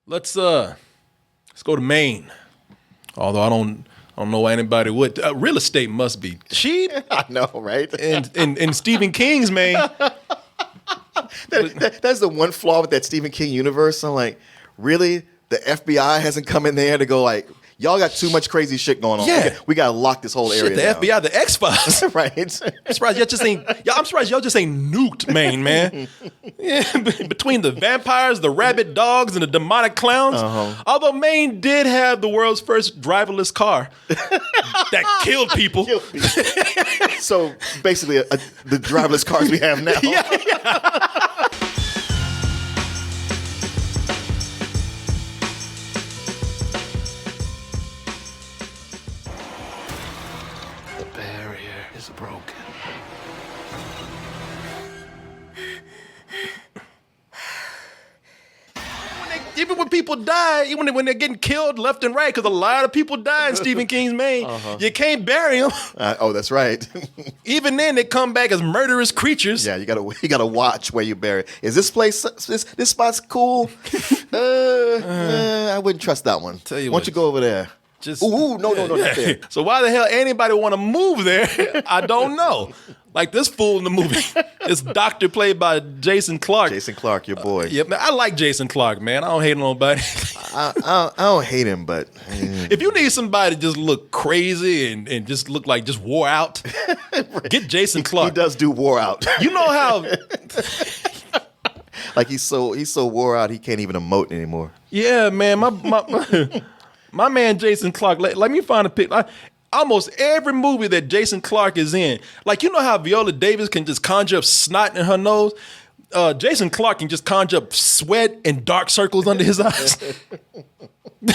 Let's go to Maine. Although I don't know why anybody would. Real estate must be cheap. I know, right? In Stephen King's Maine. That's the one flaw with that Stephen King universe. I'm like, really? The FBI hasn't come in there to go like, y'all got too much crazy shit going on. Yeah. We gotta lock this whole area The down. FBI, the X-Files. Right. I'm surprised y'all just ain't nuked Maine, man. Yeah, between the vampires, the rabid dogs, and the demonic clowns. Although Maine did have the world's first driverless car that killed people. So basically, the driverless cars we have now. The barrier is broken. Even when people die, even when they're getting killed left and right, because a lot of people die in Stephen King's Maine, you can't bury them. Oh, that's right. Even then, they come back as murderous creatures. Yeah, you gotta watch where you bury. Is this place this spot's cool? I wouldn't trust that one. Tell you Why what, don't you go over there? Just no, not there. So why the hell anybody want to move there? I don't know. Like this fool in the movie, this doctor played by Jason Clarke. Jason Clarke, your boy. Yep, man, I like Jason Clarke, man. I don't hate nobody. I don't hate him, but if you need somebody to just look crazy and just look like just wore out, get Jason Clarke. He does do wore out. You know how? Like he's so wore out he can't even emote anymore. Yeah, man. My man Jason Clarke. Let me find a pic. Almost every movie that Jason Clarke is in, like you know how Viola Davis can just conjure up snot in her nose. Jason Clarke can just conjure up sweat and dark circles under his eyes.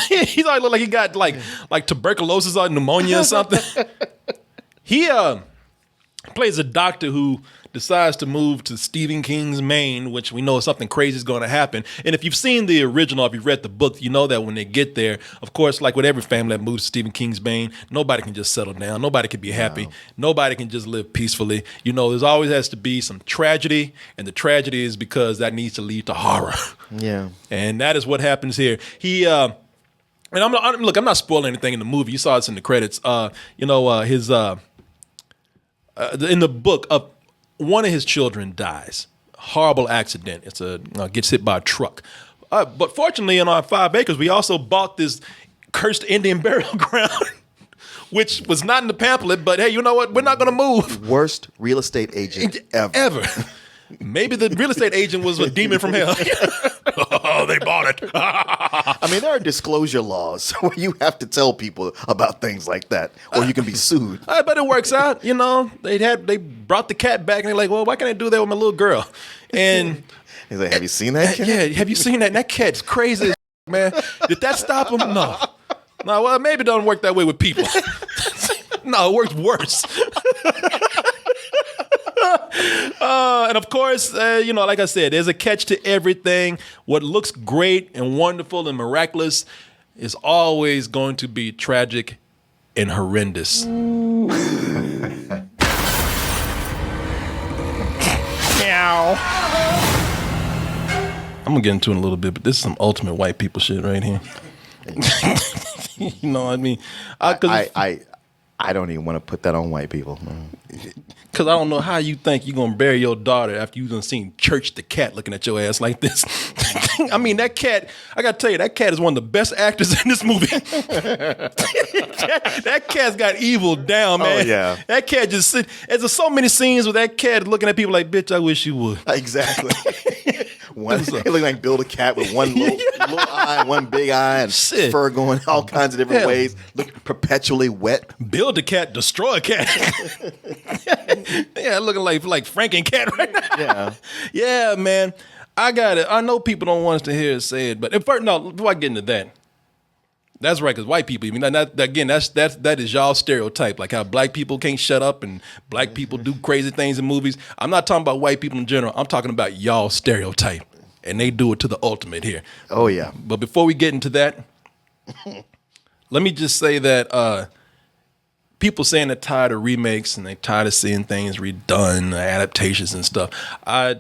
He's like look like he got like tuberculosis or pneumonia or something. He plays a doctor who decides to move to Stephen King's Maine, which we know something crazy is going to happen. And if you've seen the original, if you've read the book, you know that when they get there, of course, like with every family that moves to Stephen King's Maine, nobody can just settle down. Nobody can be happy. No. Nobody can just live peacefully. You know, there's always has to be some tragedy, and the tragedy is because that needs to lead to horror. Yeah. And that is what happens here. He, and I'm not spoiling anything in the movie. You saw this in the credits. In the book, one of his children dies. Horrible accident. It's gets hit by a truck. But fortunately, in our 5 acres, we also bought this cursed Indian burial ground, which was not in the pamphlet. But hey, you know what? We're not going to move. Worst real estate agent ever. Maybe the real estate agent was a demon from hell. Oh, they bought it. I mean, there are disclosure laws where you have to tell people about things like that, or you can be sued. But it works out. You know, they brought the cat back, and they're like, well, why can't I do that with my little girl? And he's like, have you seen that cat? Yeah, have you seen that? And that cat's crazy as man. Did that stop him? No. Well, maybe it doesn't work that way with people. No, it works worse. And of course, like I said, there's a catch to everything. What looks great and wonderful and miraculous is always going to be tragic and horrendous. Meow. I'm gonna get into it in a little bit, but this is some ultimate white people shit right here. You know what I mean? I don't even want to put that on white people. Because I don't know how you think you're going to bury your daughter after you've done seen Church the cat looking at your ass like this. I mean, that cat, I got to tell you, that cat is one of the best actors in this movie. That cat's got evil down, man. Oh, yeah. That cat just sit. There's so many scenes with that cat looking at people like, bitch, I wish you would. Exactly. It looked like Build a Cat with one little eye, one big eye, and fur going all kinds of different ways. Look perpetually wet. Build a cat, destroy a cat. Yeah, looking like Franken-Cat right now. Yeah. Yeah, man. I got it. I know people don't want us to hear us say it, but before I get into that, that's right, because white people, that is y'all stereotype, like how black people can't shut up and black people do crazy things in movies. I'm not talking about white people in general. I'm talking about y'all stereotype, and they do it to the ultimate here. Oh, yeah. But before we get into that, let me just say that people saying they're tired of remakes and they're tired of seeing things redone, adaptations and stuff. I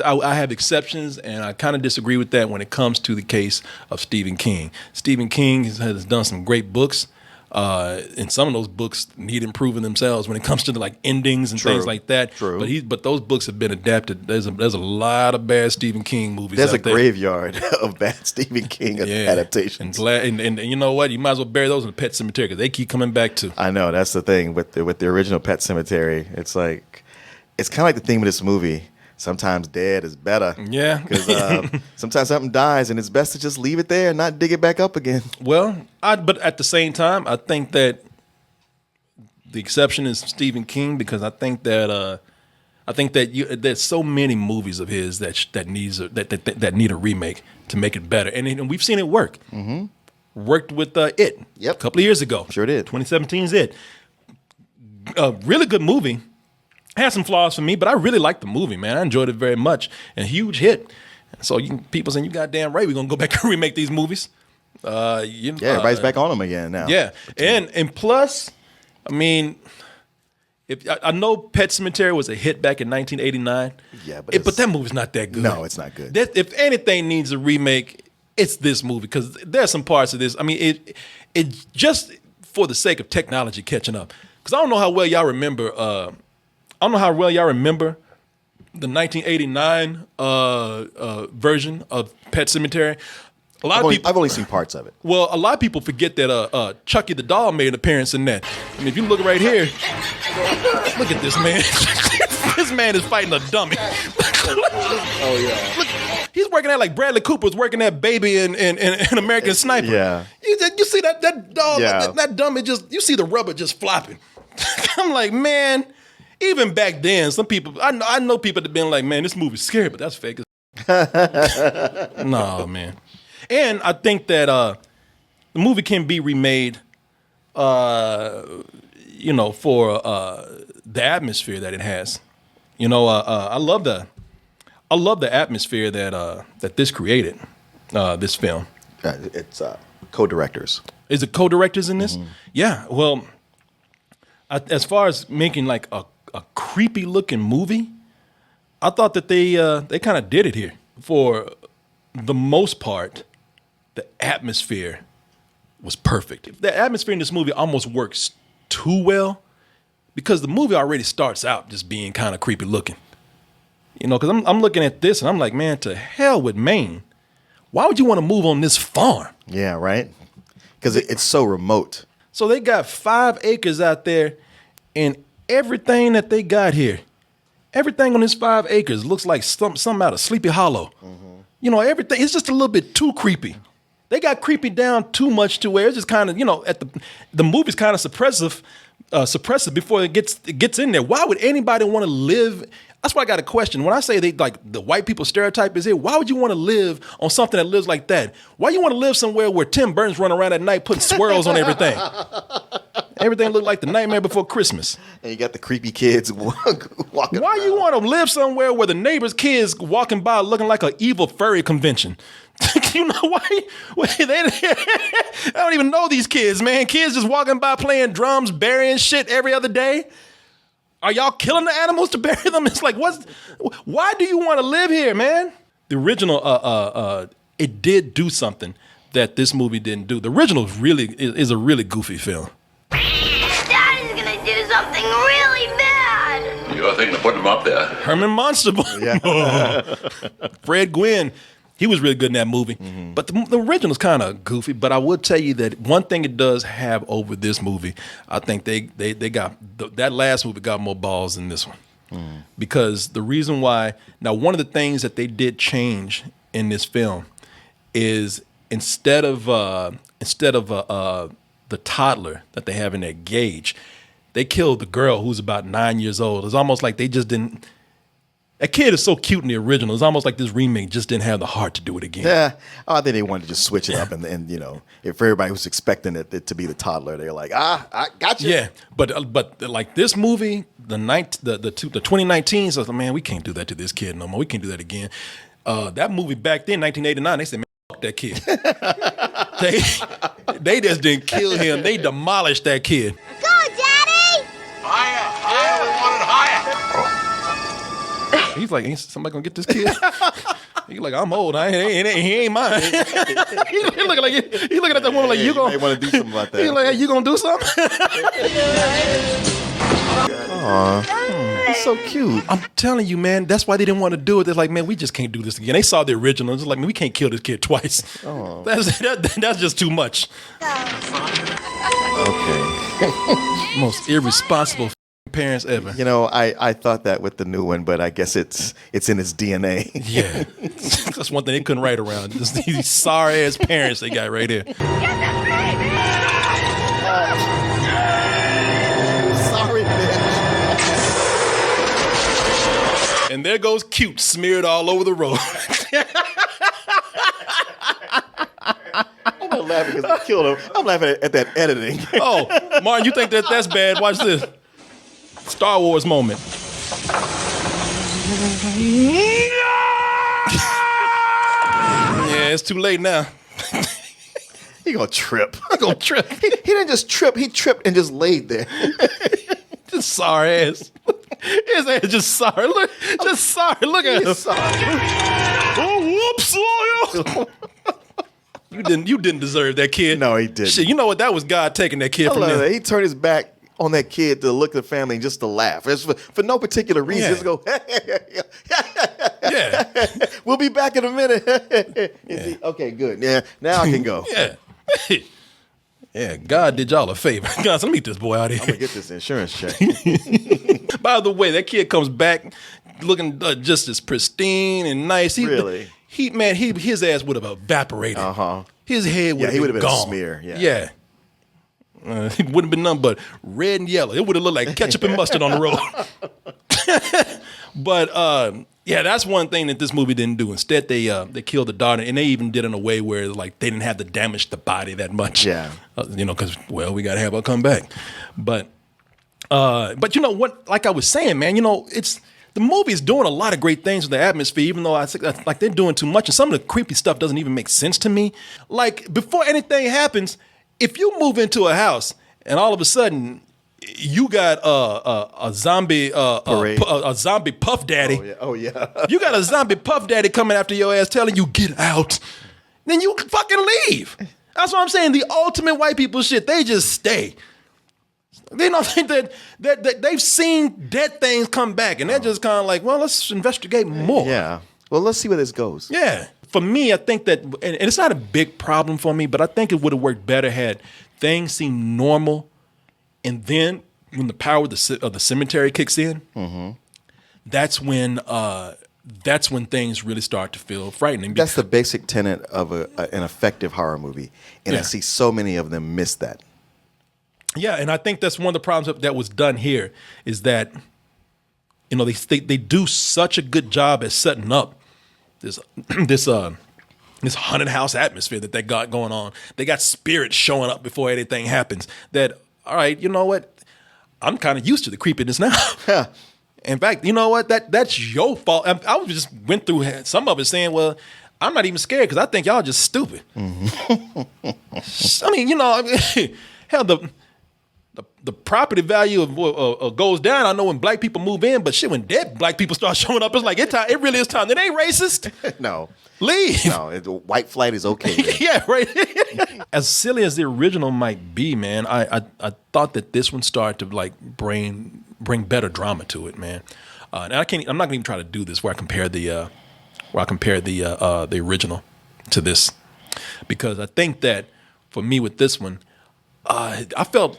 have exceptions, and I kind of disagree with that when it comes to the case of Stephen King. Stephen King has done some great books. And some of those books need improving themselves when it comes to like endings and things like that. True. But those books have been adapted. There's a lot of bad Stephen King movies. There's out a graveyard of bad Stephen King adaptations. And you know what? You might as well bury those in the Pet Sematary because they keep coming back too. I know, that's the thing with the original Pet Sematary. It's like it's kind of like the theme of this movie. Sometimes dead is better. Yeah. Because sometimes something dies and it's best to just leave it there and not dig it back up again. Well, but at the same time, I think that the exception is Stephen King because I think that there's so many movies of his that need a remake to make it better, and we've seen it work. Mm-hmm. Worked with It. Yep. A couple of years ago. Sure did. 2017's It. A really good movie. Had some flaws for me, but I really liked the movie, man. I enjoyed it very much. And a huge hit. So people saying, you goddamn right, we're going to go back and remake these movies. Everybody's back on them again now. Yeah. And plus, I mean, I know Pet Sematary was a hit back in 1989. Yeah, but that movie's not that good. No, it's not good. If anything needs a remake, it's this movie because there's some parts of this. I mean, it just for the sake of technology catching up. Because I don't know how well y'all remember the 1989 version of Pet Sematary. I've only seen parts of it. Well, a lot of people forget that Chucky the doll made an appearance in that. I mean, if you look right here, look at this man. This man is fighting a dummy. Oh yeah. Look, he's working at like Bradley Cooper was working at Baby in American Sniper. Yeah. You see that dog, Yeah. that dummy you see the rubber just flopping. I'm like, man. Even back then, some people, I know people that have been like, man, this movie's scary, but that's fake. No, man. And I think that the movie can be remade, for the atmosphere that it has. I love the atmosphere that this created, this film. It's co-directors. Is it co-directors in this? Mm-hmm. Yeah. Well, as far as making like a creepy looking movie, I thought that they kind of did it here. For the most part, the atmosphere was perfect. The atmosphere in this movie almost works too well because the movie already starts out just being kind of creepy looking. Because I'm looking at this and I'm like, man, to hell with Maine. Why would you want to move on this farm? Yeah, right? Because it's so remote. So they got 5 acres out there, and everything that they got here, everything on this 5 acres looks like something out of Sleepy Hollow. Mm-hmm. Everything, it's just a little bit too creepy. They got creepy down too much to where it's just kind of, at the movie's kind of suppressive before it gets in there. Why would anybody want to live? That's why I got a question. When I say they like the white people stereotype is here, why would you want to live on something that lives like that? Why you want to live somewhere where Tim Burton's running around at night putting swirls on everything? Everything looked like the Nightmare Before Christmas. And you got the creepy kids walking Why around. you want to live somewhere where the neighbor's kids walking by looking like an evil furry convention? You know why? I don't even know these kids, man. Kids just walking by playing drums, burying shit every other day. Are y'all killing the animals to bury them? It's like, why do you want to live here, man? The original, it did do something that this movie didn't do. The original is a really goofy film. Daddy's gonna do something really bad. You're thinking of putting him up there. Herman Monster. Yeah. Fred Gwynn. He was really good in that movie. Mm-hmm. But the original's kind of goofy. But I would tell you that one thing it does have over this movie, I think they got, that last movie got more balls than this one. Mm. Because the reason why, now one of the things that they did change in this film is instead of the toddler that they have in there, Gage, they killed the girl who's about 9 years old. It's almost like they just didn't. That kid is so cute in the original. It's almost like this remake just didn't have the heart to do it again. Yeah, I think they wanted to just switch it up, and if everybody was expecting it to be the toddler, they're like, I got you. Yeah, but like this movie, the 2019, so man, we can't do that to this kid no more. We can't do that again. That movie back then, 1989, they said, man, fuck that kid. they just didn't kill him. They demolished that kid. Go, Dad! He's like, ain't somebody gonna get this kid? He's like, I'm old. He ain't mine. He looking at that woman like, you gonna want to do something about that. He's like, hey, you gonna do something? Aw, he's so cute. I'm telling you, man, that's why they didn't want to do it. They're like, man, we just can't do this again. They saw the original. It's like, man, we can't kill this kid twice. Oh. That's just too much. Okay. Most irresponsible parents ever. You know, I thought that with the new one, but I guess it's in his DNA. Yeah. That's one thing they couldn't write around. These sorry ass parents they got right here. Get the baby! Sorry, bitch. And there goes cute smeared all over the road. I'm not laughing because I killed him. I'm laughing at that editing. Oh, Martin, you think that's bad? Watch this. Star Wars moment. Yeah, it's too late now. He gonna trip. He gonna trip. He didn't just trip. He tripped and just laid there. Just sorry ass. His ass just sorry. Look, just sorry. Look at him. He's sorry. Oh, whoops! Oh, you didn't deserve that kid. No, he didn't. Shit, you know what? That was God taking that kid I from love them. that. He turned his back on that kid to look at the family and just to laugh. It's for no particular reason. Yeah. Just go, Yeah. we'll be back in a minute. Okay, good. Yeah, now I can go. Yeah. Yeah, God did y'all a favor. God, let me get this boy out of I'm here. gonna get this insurance check. By the way, that kid comes back looking just as pristine and nice. Really? His ass would have evaporated. His head would have he would have been a gone. smear. Yeah. Yeah. It wouldn't have been nothing but red and yellow. It would have looked like ketchup and mustard on the road. But yeah, that's one thing that this movie didn't do. Instead, they killed the daughter, and they even did it in a way where like they didn't have to damage the body that much. Yeah. Because we got to have her come back. But you know what? Like I was saying, man, the movie's doing a lot of great things with the atmosphere, even though I think like they're doing too much, and some of the creepy stuff doesn't even make sense to me. Like before anything happens, if you move into a house and all of a sudden you got a zombie a zombie puff daddy. Oh yeah. You got a zombie puff daddy coming after your ass telling you get out. Then you fucking leave. That's what I'm saying. The ultimate white people shit, they just stay. They don't think that they've seen dead things come back, and they're just kind of like, well, let's investigate more. Yeah. Well, let's see where this goes. Yeah. For me, I think that, and it's not a big problem for me, but I think it would have worked better had things seemed normal, and then when the power of the cemetery kicks in, that's when things really start to feel frightening. That's the basic tenet of an effective horror movie, and I see so many of them miss that. Yeah, and I think that's one of the problems that was done here is that, they do such a good job at setting up this haunted house atmosphere that they got going on. They got spirits showing up before anything happens. That, all right, you know what? I'm kind of used to the creepiness now. In fact, you know what? That's your fault. I just went through some of it saying, well, I'm not even scared because I think y'all just stupid. I mean, hell, the property value of goes down. I know when black people move in, but shit, when dead black people start showing up, it's like it really is time. It ain't racist. No. Leave. No, white flight is okay. Yeah, right. As silly as the original might be, man, I thought that this one started to like bring better drama to it, man. And I'm not gonna even try to do this where I compare the original to this, because I think that for me with this one, I felt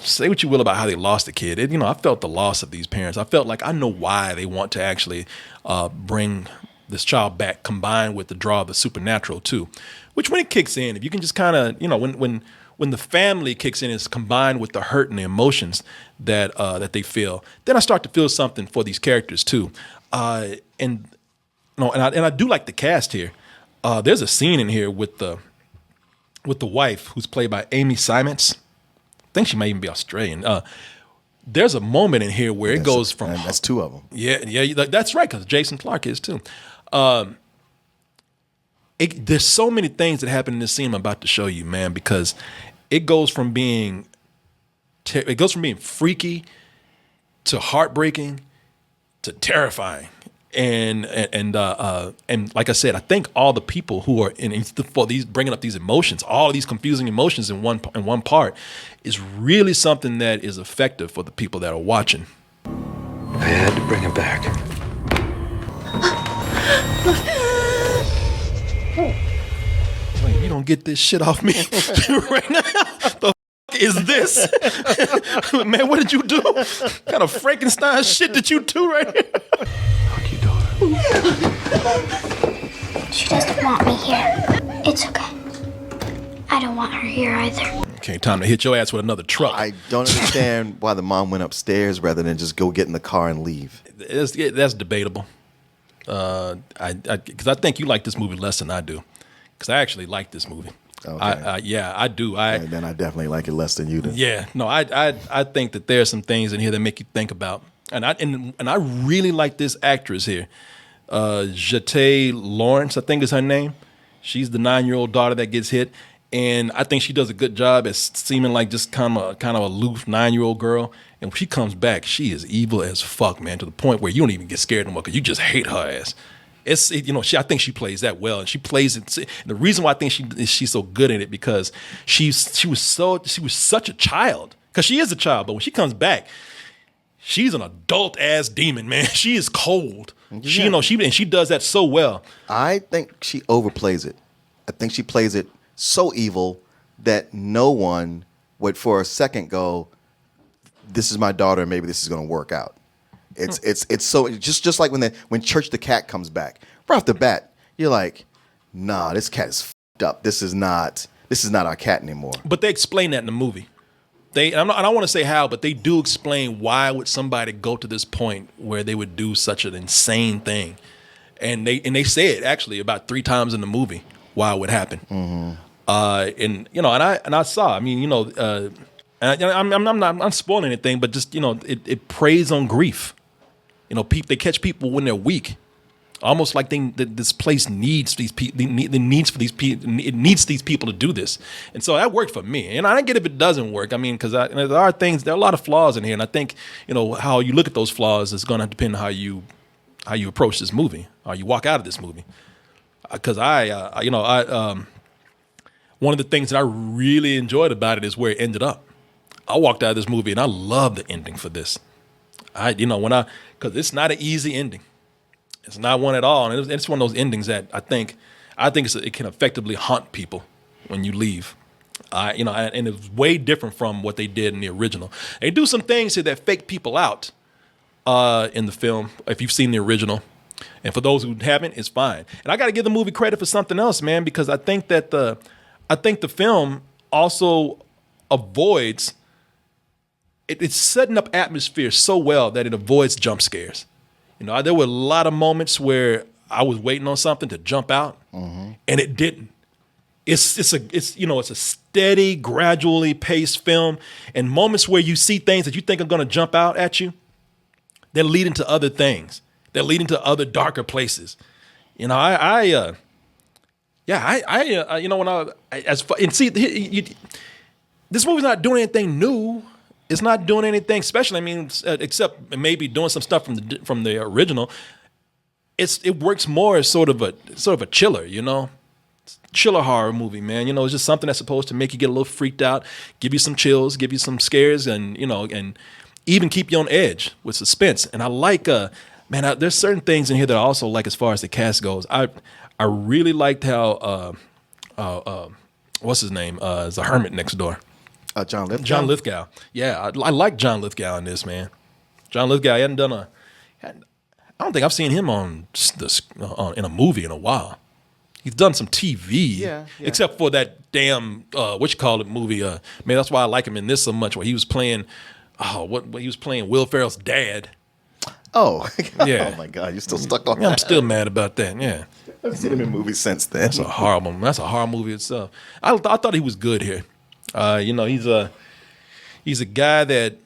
say what you will about how they lost the kid. I felt the loss of these parents. I felt like I know why they want to actually bring this child back, combined with the draw of the supernatural too. Which when it kicks in, if you can just kind of, when the family kicks in, it's combined with the hurt and the emotions that they feel. Then I start to feel something for these characters too, and I do like the cast here. There's a scene in here with the wife who's played by Amy Seimetz. I think she might even be Australian. There's a moment in here where it goes from that's two of them. Yeah, that's right, because Jason Clarke is too. There's so many things that happen in this scene I'm about to show you, man, because it goes from being freaky to heartbreaking to terrifying And like I said, I think all the people who are for these bringing up these emotions, all of these confusing emotions in one part, is really something that is effective for the people that are watching. I had to bring him back. Wait, you don't get this shit off me right now. The is this? Man, what did you do? What kind of Frankenstein shit did you do right here? Fuck you, daughter. She doesn't want me here. It's okay. I don't want her here either. Okay, time to hit your ass with another truck. I don't understand why the mom went upstairs rather than just go get in the car and leave. That's debatable. Because I think you like this movie less than I do. Because I actually like this movie. Okay. Yeah, I do. And then I definitely like it less than you do. Yeah, no, I think that there's some things in here that make you think about, and I really like this actress here, Jete Lawrence, I think is her name. She's the 9-year-old daughter that gets hit, and I think she does a good job at seeming like just kind of aloof 9-year-old girl. And when she comes back, she is evil as fuck, man, to the point where you don't even get scared anymore because you just hate her ass. I think she plays that well, and she plays it. And the reason why I think she's so good at it because she was such a child, because she is a child, but when she comes back, she's an adult ass demon, man. She is cold. Yeah. She does that so well. I think she overplays it. I think she plays it so evil that no one would for a second go, "This is my daughter, and maybe this is going to work out." It's so just like when Church the Cat comes back. Right off the bat, you're like, nah, this cat is fucked up. This is not our cat anymore. But they explain that in the movie. I don't want to say how, but they do explain why would somebody go to this point where they would do such an insane thing, and they say it actually about 3 times in the movie why it would happen. Mm-hmm. And I saw. I mean, I'm not spoiling anything, but just it preys on grief. They catch people when they're weak, almost like this place needs these people. It needs these people to do this, and so that worked for me. And I don't get if it doesn't work. I mean, because there are a lot of flaws in here, and I think how you look at those flaws is going to depend on how you approach this movie, how you walk out of this movie. Because one of the things that I really enjoyed about it is where it ended up. I walked out of this movie and I love the ending for this. Because it's not an easy ending. It's not one at all, and it's one of those endings that I think it can effectively haunt people when you leave. And it's way different from what they did in the original. They do some things here that fake people out in the film. If you've seen the original, and for those who haven't, it's fine. And I got to give the movie credit for something else, man, because I think the film also avoids. It's setting up atmosphere so well that it avoids jump scares. There were a lot of moments where I was waiting on something to jump out, and it didn't. It's a steady, gradually paced film, and moments where you see things that you think are going to jump out at you, they're leading to other things. They're leading to other darker places. This movie's not doing anything new. It's not doing anything special. I mean, except maybe doing some stuff from the original. It works more as sort of a chiller, chiller horror movie, man. It's just something that's supposed to make you get a little freaked out, give you some chills, give you some scares, and and even keep you on edge with suspense. And I like, there's certain things in here that I also like as far as the cast goes. I really liked how what's his name? Is the hermit next door. John Lithgow. John Lithgow. Yeah, I like John Lithgow in this, man. John Lithgow hadn't done I don't think I've seen him in a movie in a while. He's done some TV, except for that damn movie. Man, that's why I like him in this so much. Where he was playing, he was playing Will Ferrell's dad. Oh, yeah. Oh my God, you're still stuck on that. I'm still mad about that. Yeah, I've seen him in movies since then. That's a horrible movie itself. I thought he was good here. He's a guy that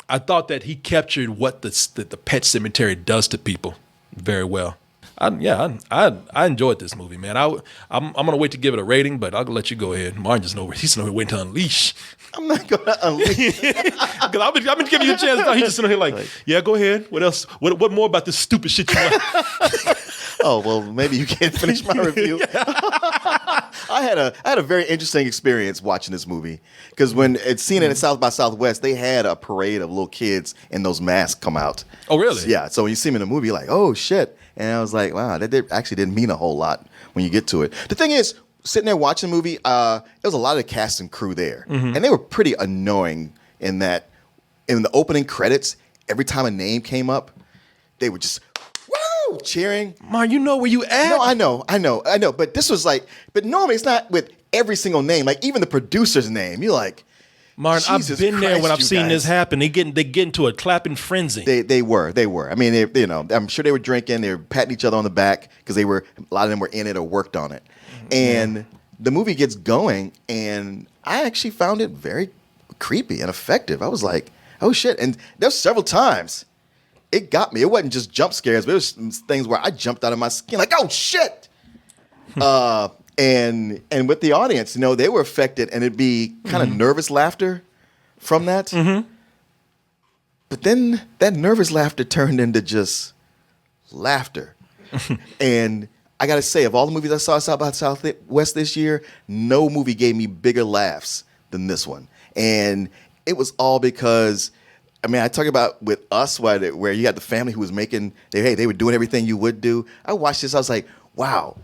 I thought that he captured what the Pet Sematary does to people very well. I enjoyed this movie, man. I'm gonna wait to give it a rating, but I'll let you go ahead. Martin he's waiting to unleash. I'm not gonna unleash. Because I've been giving you a chance. Now he's just sitting here like, yeah, go ahead. What else? What more about this stupid shit you like? Oh well, maybe you can't finish my review. I had a very interesting experience watching this movie because when it's seen it at South by Southwest, they had a parade of little kids and those masks come out. Oh, really? Yeah. So when you see them in the movie, you're like, oh shit, and I was like, wow, actually didn't mean a whole lot when you get to it. The thing is, sitting there watching the movie, there was a lot of the cast and crew there, and they were pretty annoying in that in the opening credits, every time a name came up, they would just cheering. Man, you know where you at? No, I know. But this was like, but normally it's not with every single name. Like even the producer's name, you're like, Martin, I've been there when I've seen this happen. They get into a clapping frenzy. They were. I mean, I'm sure they were drinking. They were patting each other on the back because a lot of them were in it or worked on it. And the movie gets going, and I actually found it very creepy and effective. I was like, oh shit! And there's several times. It got me. It wasn't just jump scares, but it was things where I jumped out of my skin, like, oh shit! And with the audience, they were affected, and it'd be kind of nervous laughter from that. But then that nervous laughter turned into just laughter. And I gotta say, of all the movies I saw South by Southwest this year, no movie gave me bigger laughs than this one. And it was all because, I mean, I talk about with Us, where you got the family who was they were doing everything you would do. I watched this, I was like, wow,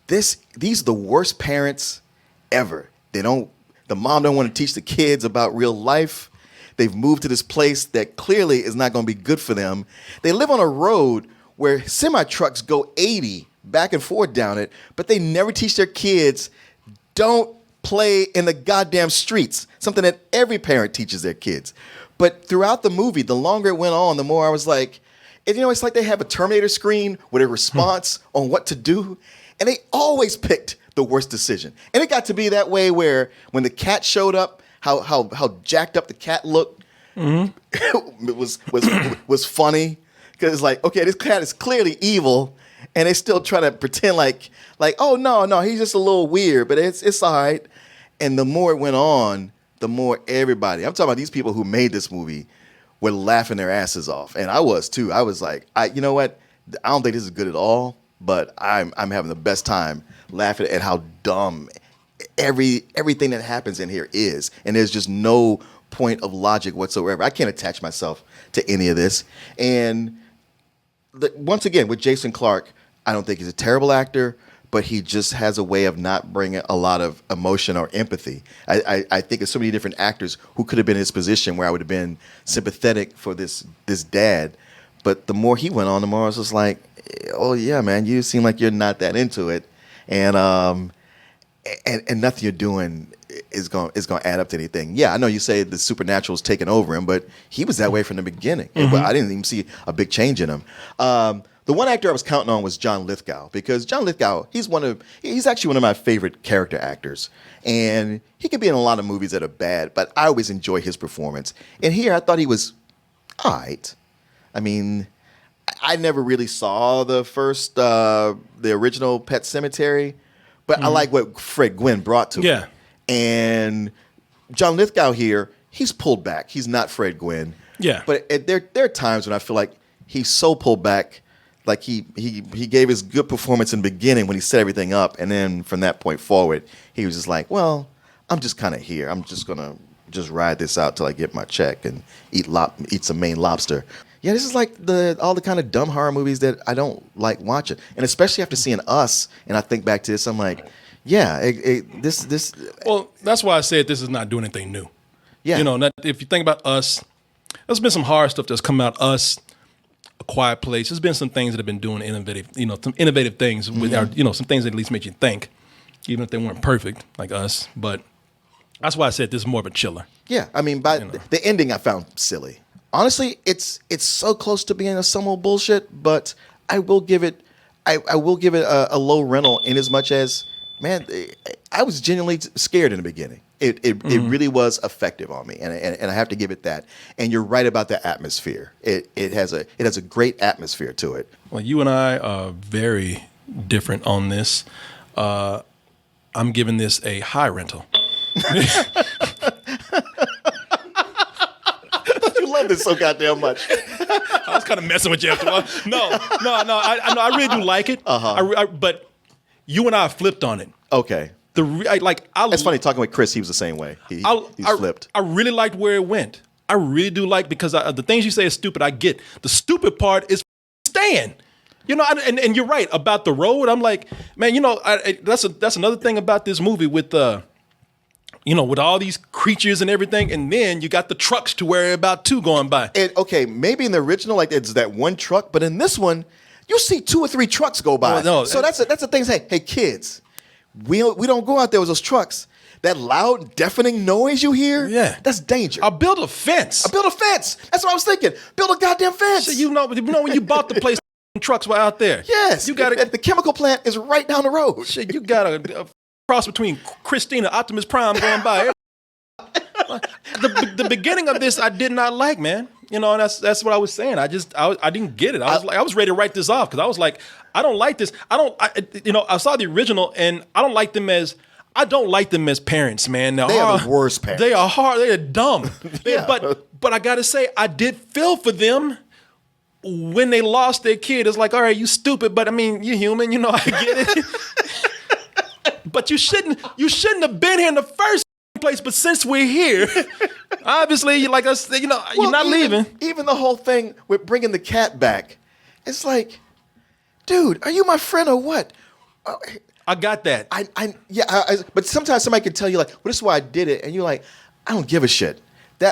these are the worst parents ever. The mom don't want to teach the kids about real life. They've moved to this place that clearly is not going to be good for them. They live on a road where semi-trucks go 80 back and forth down it, but they never teach their kids, don't play in the goddamn streets, something that every parent teaches their kids. But throughout the movie, the longer it went on, the more I was like, it's like they have a Terminator screen with a response on what to do, and they always picked the worst decision. And it got to be that way where when the cat showed up, how jacked up the cat looked, it was funny because it's like, okay, this cat is clearly evil, and they still try to pretend like oh no, he's just a little weird, but it's all right. And the more it went on, the more everybody, I'm talking about these people who made this movie, were laughing their asses off, and I was too. I was like, you know what? I don't think this is good at all, but I'm having the best time laughing at how dumb everything that happens in here is, and there's just no point of logic whatsoever. I can't attach myself to any of this, and once again with Jason Clarke, I don't think he's a terrible actor, but he just has a way of not bringing a lot of emotion or empathy. I think of so many different actors who could have been in his position where I would have been sympathetic for this dad. But the more he went on, the more I was just like, oh yeah, man, you seem like you're not that into it, and nothing you're doing is going to add up to anything. Yeah, I know you say the supernatural's taken over him, but he was that way from the beginning. I didn't even see a big change in him. The one actor I was counting on was John Lithgow, because John Lithgow, he's actually one of my favorite character actors. And he could be in a lot of movies that are bad, but I always enjoy his performance. And here I thought he was all right. I mean, I never really saw the original Pet Sematary, but I like what Fred Gwynne brought to it. And John Lithgow here, he's pulled back. He's not Fred Gwynne. Yeah. But there are times when I feel like he's so pulled back. Like he gave his good performance in the beginning when he set everything up, and then from that point forward, he was just like, well, I'm just kind of here. I'm just gonna ride this out till I get my check and eat some Maine lobster. Yeah, this is like all the kind of dumb horror movies that I don't like watching, and especially after seeing Us, and I think back to this, I'm like, yeah, this. Well, that's why I said this is not doing anything new. Yeah, if you think about Us, there's been some horror stuff that's come out. Us. A Quiet Place. There's been some things that have been doing some innovative things with our, some things that at least make you think, even if they weren't perfect like Us. But that's why I said this is more of a chiller. Yeah, I mean, the ending I found silly. Honestly, it's so close to being some old bullshit, but I will give it a low rental in as much as, man, I was genuinely scared in the beginning. It really was effective on me, and I have to give it that. And you're right about the atmosphere. It has a great atmosphere to it. Well, you and I are very different on this. I'm giving this a high rental. You love this so goddamn much. I was kind of messing with you after a while. No. I really do like it. But you and I flipped on it. Okay. That's funny. Talking with Chris, he was the same way. He's flipped. I really liked where it went. I really do like, because the things you say is stupid. I get the stupid part is staying. You know, and you're right about the road. I'm like, man, you know, that's another thing about this movie with with all these creatures and everything, and then you got the trucks to worry about too going by. And okay, maybe in the original, like it's that one truck, but in this one, you see 2 or 3 trucks go by. No, so that's the thing. Hey, kids, we don't go out there with those trucks. That loud, deafening noise you hear, that's danger. I'll build a fence. That's what I was thinking. Build a goddamn fence. So you know when you bought the place, trucks were out there. Yes, you got the chemical plant is right down the road. Shit, you got a cross between Christina Optimus Prime going by. The beginning of this I did not like, man. You know, and that's what I was saying. I didn't get it. I was ready to write this off because I was like, I don't like this. I saw the original and I don't like them as parents, man. They are the worst parents. They are hard. They are dumb. Yeah. But I gotta say, I did feel for them when they lost their kid. It's like, all right, you stupid, but I mean, you're human. You know, I get it. But you shouldn't have been here in the first place. But since we're here, obviously, you're not leaving. Even the whole thing with bringing the cat back, it's like, dude, are you my friend or what? I got that. But sometimes somebody can tell you like, well, this is why I did it, and you're like, I don't give a shit.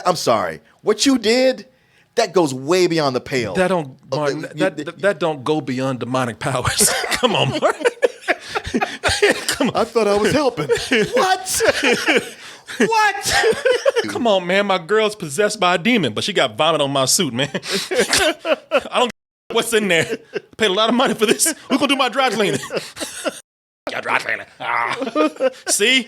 I'm sorry. What you did, that goes way beyond the pale. That don't, Martin, that don't go beyond demonic powers. Come on, Martin. Come on. I thought I was helping. What? What? Come on, man. My girl's possessed by a demon, but she got vomit on my suit, man. I don't know what's in there. Paid a lot of money for this. We're gonna do my dry cleaning. Your dry cleaning. See?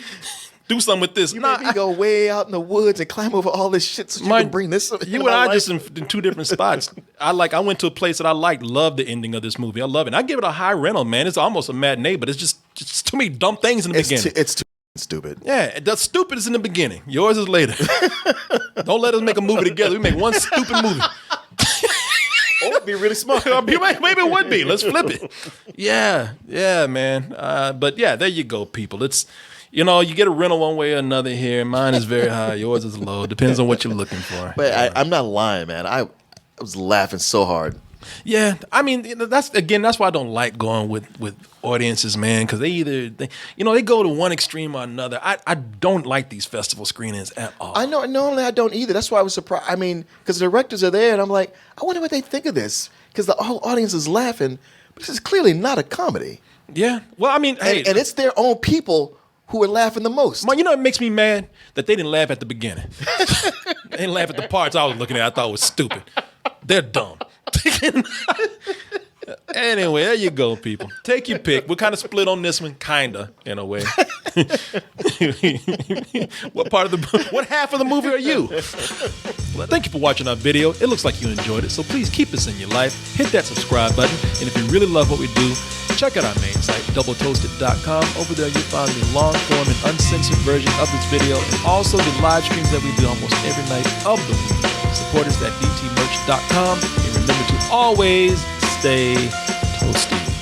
Do something with this. You made me go way out in the woods and climb over all this shit so you can bring this up. You and I just in 2 different spots. I went to a place that I loved the ending of this movie. I love it. And I give it a high rental, man. It's almost a matinee, but it's just too many dumb things in the beginning. It's too stupid. Yeah, the stupid is in the beginning. Yours is later. Don't let us make a movie together. We make one stupid movie. Or it'd be really smart. Maybe it would be. Let's flip it. Yeah, man. But yeah, there you go, people. It's, you get a rental one way or another here. Mine is very high. Yours is low. Depends on what you're looking for. But I'm not lying, man. I was laughing so hard. Yeah, I mean, that's why I don't like going with audiences, man, because they go to one extreme or another. I don't like these festival screenings at all. I know, normally I don't either. That's why I was surprised. I mean, because the directors are there, and I'm like, I wonder what they think of this, because the whole audience is laughing. But this is clearly not a comedy. Yeah, well, I mean, hey, and it's their own people who are laughing the most. Man, it makes me mad that they didn't laugh at the beginning. They didn't laugh at the parts I was looking at. I thought was stupid. They're dumb. Anyway, there you go, people. Take your pick. We're kind of split on this one, kinda, in a way. What half of the movie are you? Well, thank you for watching our video. It looks like you enjoyed it, so please keep us in your life. Hit that subscribe button, and if you really love what we do, check out our main site, doubletoasted.com. Over there, you'll find the long-form and uncensored version of this video, and also the live streams that we do almost every night of the week. Support us at dtmerch.com, and remember to always stay toasty.